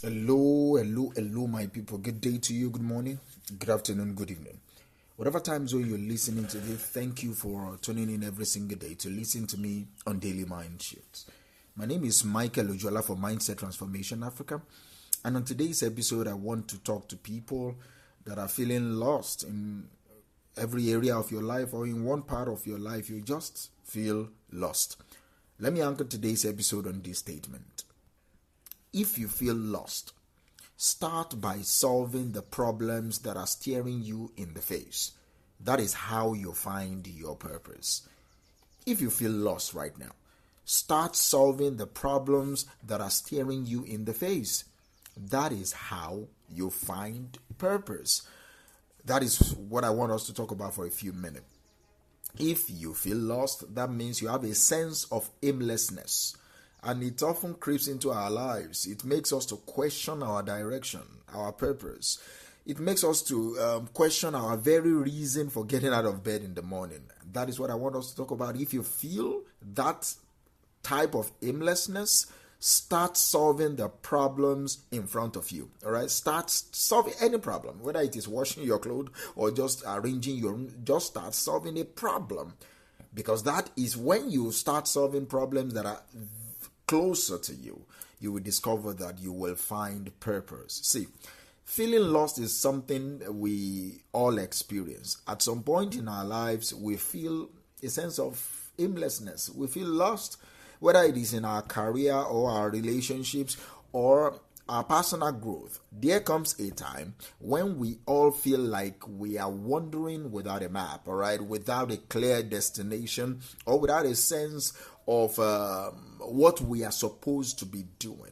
Hello, my people. Good day to you, good morning, good afternoon, good evening. Whatever time zone you're listening to this, thank you for tuning in every single day to listen to me on Daily Mind Shifts. My name is Michael Ojola for Mindset Transformation Africa. And on today's episode, I want to talk to people that are feeling lost in every area of your life or in one part of your life. You just feel lost. Let me anchor today's episode on this statement. If you feel lost, start by solving the problems that are staring you in the face. That is how you find your purpose. If you feel lost right now, start solving the problems that are staring you in the face. That is how you find purpose. That is what I want us to talk about for a few minutes. If you feel lost, that means you have a sense of aimlessness. And it often creeps into our lives. It makes us to question our direction, our purpose. It makes us to question our very reason for getting out of bed in the morning. That is what I want us to talk about. If you feel that type of aimlessness, start solving the problems in front of you. All right? Start solving any problem, whether it is washing your clothes or just arranging your room. Just start solving a problem. Because that is when you start solving problems that are closer to you, you will discover that you will find purpose. See, feeling lost is something we all experience. At some point in our lives, we feel a sense of aimlessness. We feel lost, whether it is in our career or our relationships or our personal growth. There comes a time when we all feel like we are wandering without a map, all right, without a clear destination or without a sense of what we are supposed to be doing.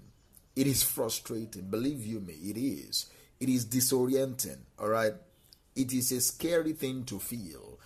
It is frustrating. Believe you me, it is. It is disorienting, all right? It is a scary thing to feel.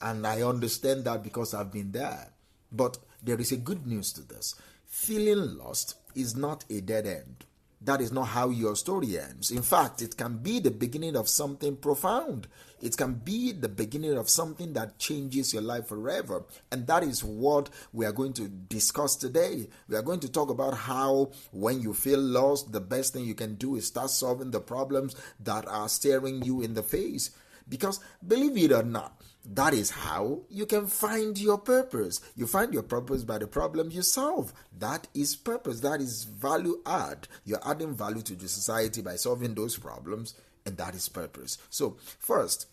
And I understand that because I've been there. But there is a good news to this. Feeling lost is not a dead end. That is not how your story ends. In fact, it can be the beginning of something profound. It can be the beginning of something that changes your life forever. And that is what we are going to discuss today. We are going to talk about how when you feel lost, the best thing you can do is start solving the problems that are staring you in the face. Because believe it or not, that is how you can find your purpose. You find your purpose by the problem you solve. That is purpose. That is value add. You're adding value to the society by solving those problems, and that is purpose. So, first,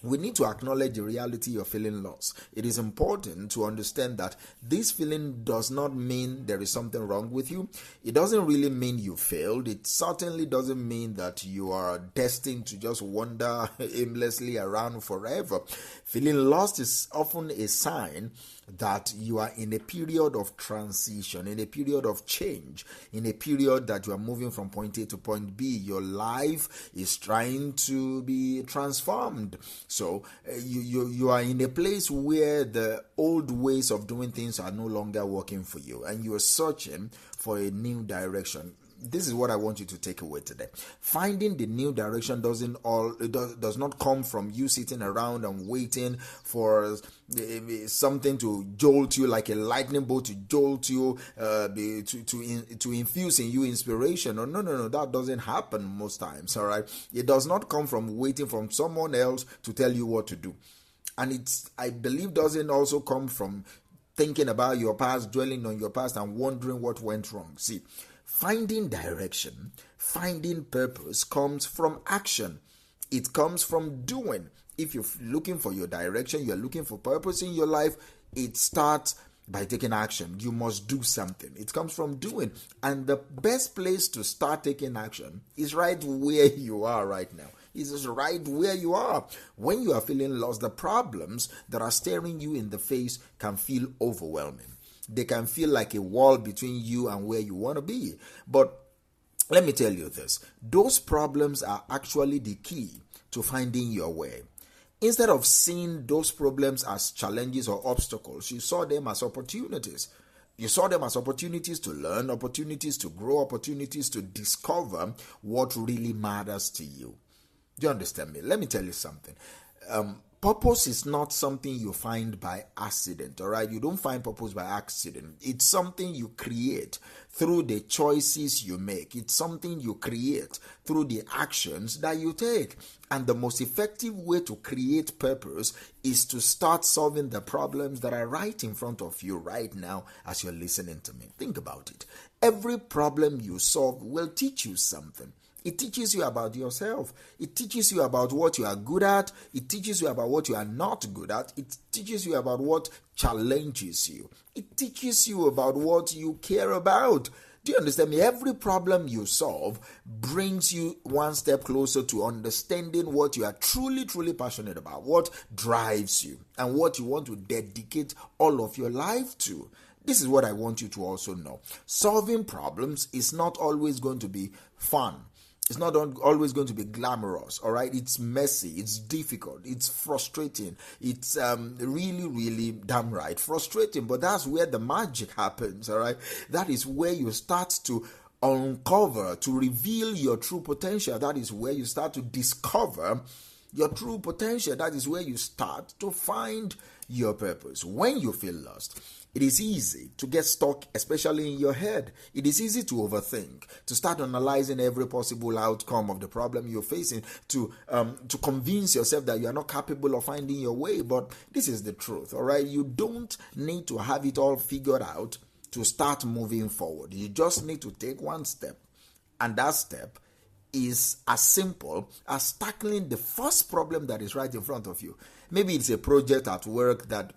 we need to acknowledge the reality of feeling lost. It is important to understand that this feeling does not mean there is something wrong with you. It doesn't really mean you failed. It certainly doesn't mean that you are destined to just wander aimlessly around forever. Feeling lost is often a sign that you are in a period of transition, in a period of change, in a period that you are moving from point A to point B. Your life is trying to be transformed. So you are in a place where the old ways of doing things are no longer working for you, and you are searching for a new direction. This is what I want you to take away today. Finding the new direction does not come from you sitting around and waiting for something to jolt you, like a lightning bolt to jolt you, to infuse in you inspiration. No, that doesn't happen most times. All right, it does not come from waiting from someone else to tell you what to do, and I believe doesn't also come from thinking about your past, dwelling on your past, and wondering what went wrong. See, finding direction, finding purpose comes from action. It comes from doing. If you're looking for your direction, you're looking for purpose in your life, it starts by taking action. You must do something. It comes from doing. And the best place to start taking action is right where you are right now. It's right where you are. When you are feeling lost, the problems that are staring you in the face can feel overwhelming. They can feel like a wall between you and where you want to be. But let me tell you this. Those problems are actually the key to finding your way. Instead of seeing those problems as challenges or obstacles, you saw them as opportunities. You saw them as opportunities to learn, opportunities to grow, opportunities to discover what really matters to you. Do you understand me? Let me tell you something. Purpose is not something you find by accident, all right? You don't find purpose by accident. It's something you create through the choices you make. It's something you create through the actions that you take. And the most effective way to create purpose is to start solving the problems that are right in front of you right now as you're listening to me. Think about it. Every problem you solve will teach you something. It teaches you about yourself. It teaches you about what you are good at. It teaches you about what you are not good at. It teaches you about what challenges you. It teaches you about what you care about. Do you understand me? Every problem you solve brings you one step closer to understanding what you are truly, truly passionate about, what drives you, and what you want to dedicate all of your life to. This is what I want you to also know. Solving problems is not always going to be fun. It's not always going to be glamorous, all right? It's messy, it's difficult, it's frustrating, it's really, really damn right frustrating, but that's where the magic happens, all right? That is where you start to uncover, to reveal your true potential. That is where you start to discover your true potential. That is where you start to find your purpose. When you feel lost, it is easy to get stuck, especially in your head. It is easy to overthink, to start analyzing every possible outcome of the problem you're facing, to convince yourself that you are not capable of finding your way. But this is the truth, all right? You don't need to have it all figured out to start moving forward. You just need to take one step, and that step is as simple as tackling the first problem that is right in front of you. Maybe it's a project at work that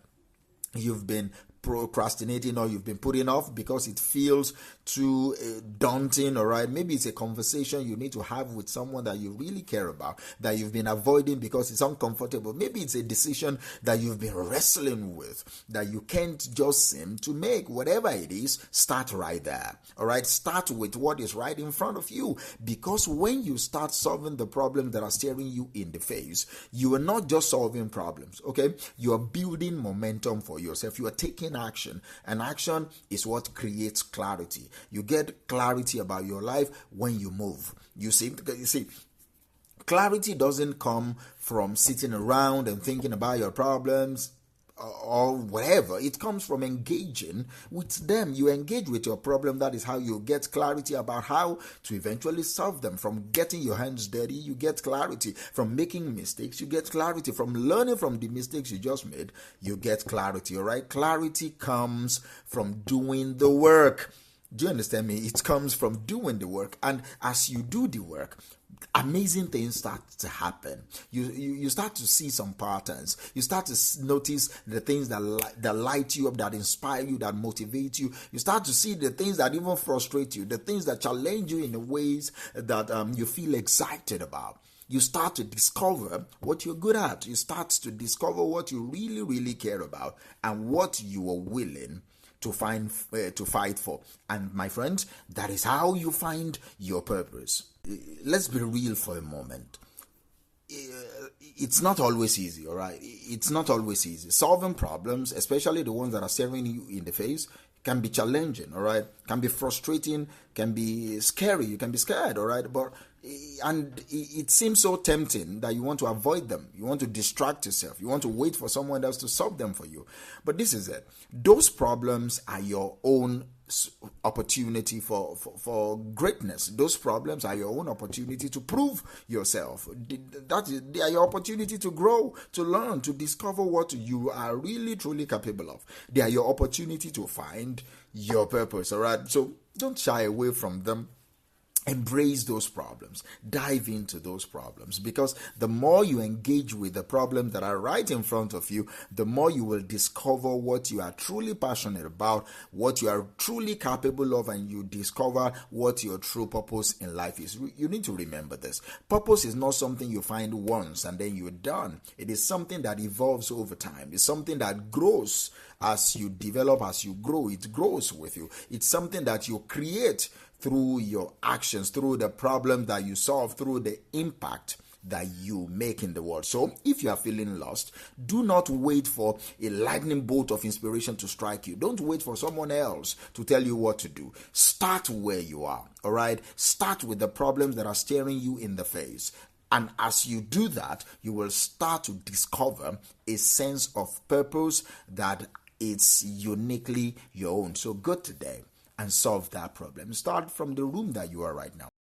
you've been procrastinating or you've been putting off because it feels too daunting, all right? Maybe it's a conversation you need to have with someone that you really care about, that you've been avoiding because it's uncomfortable. Maybe it's a decision that you've been wrestling with that you can't just seem to make. Whatever it is, start right there, all right? Start with what is right in front of you, because when you start solving the problems that are staring you in the face, you are not just solving problems, okay? You are building momentum for yourself. You are taking action, and action is what creates clarity. You get clarity about your life when you move. You see, clarity doesn't come from sitting around and thinking about your problems or whatever. It comes from engaging with them. You engage with your problem. That is how you get clarity about how to eventually solve them. From getting your hands dirty, you get clarity. From making mistakes, you get clarity. From learning from the mistakes you just made, you get clarity, all right? Clarity comes from doing the work. Do you understand me? It comes from doing the work. And as you do the work, amazing things start to happen. You start to see some patterns. You start to notice the things that light you up, that inspire you, that motivate you. You start to see the things that even frustrate you, the things that challenge you in the ways that you feel excited about. You start to discover what you're good at. You start to discover what you really, really care about and what you are willing to fight for. And my friends, that is how you find your purpose. Let's be real for a moment. It's not always easy, all right? It's not always easy. Solving problems, especially the ones that are staring you in the face, can be challenging, all right? Can be frustrating, can be scary. You can be scared, all right? And it seems so tempting that you want to avoid them. You want to distract yourself. You want to wait for someone else to solve them for you. But this is it. Those problems are your own opportunity for greatness. Those problems are your own opportunity to prove yourself. They are your opportunity to grow, to learn, to discover what you are really truly capable of. They are your opportunity to find your purpose, all right? So don't shy away from them. Embrace those problems. Dive into those problems, because the more you engage with the problems that are right in front of you, the more you will discover what you are truly passionate about, what you are truly capable of, and you discover what your true purpose in life is. You need to remember this. Purpose is not something you find once and then you're done. It is something that evolves over time. It's something that grows as you develop, as you grow. It grows with you. It's something that you create through your actions, through the problem that you solve, through the impact that you make in the world. So if you are feeling lost, do not wait for a lightning bolt of inspiration to strike you. Don't wait for someone else to tell you what to do. Start where you are, all right? Start with the problems that are staring you in the face. And as you do that, you will start to discover a sense of purpose that it's uniquely your own. So go today and solve that problem. Start from the room that you are right now.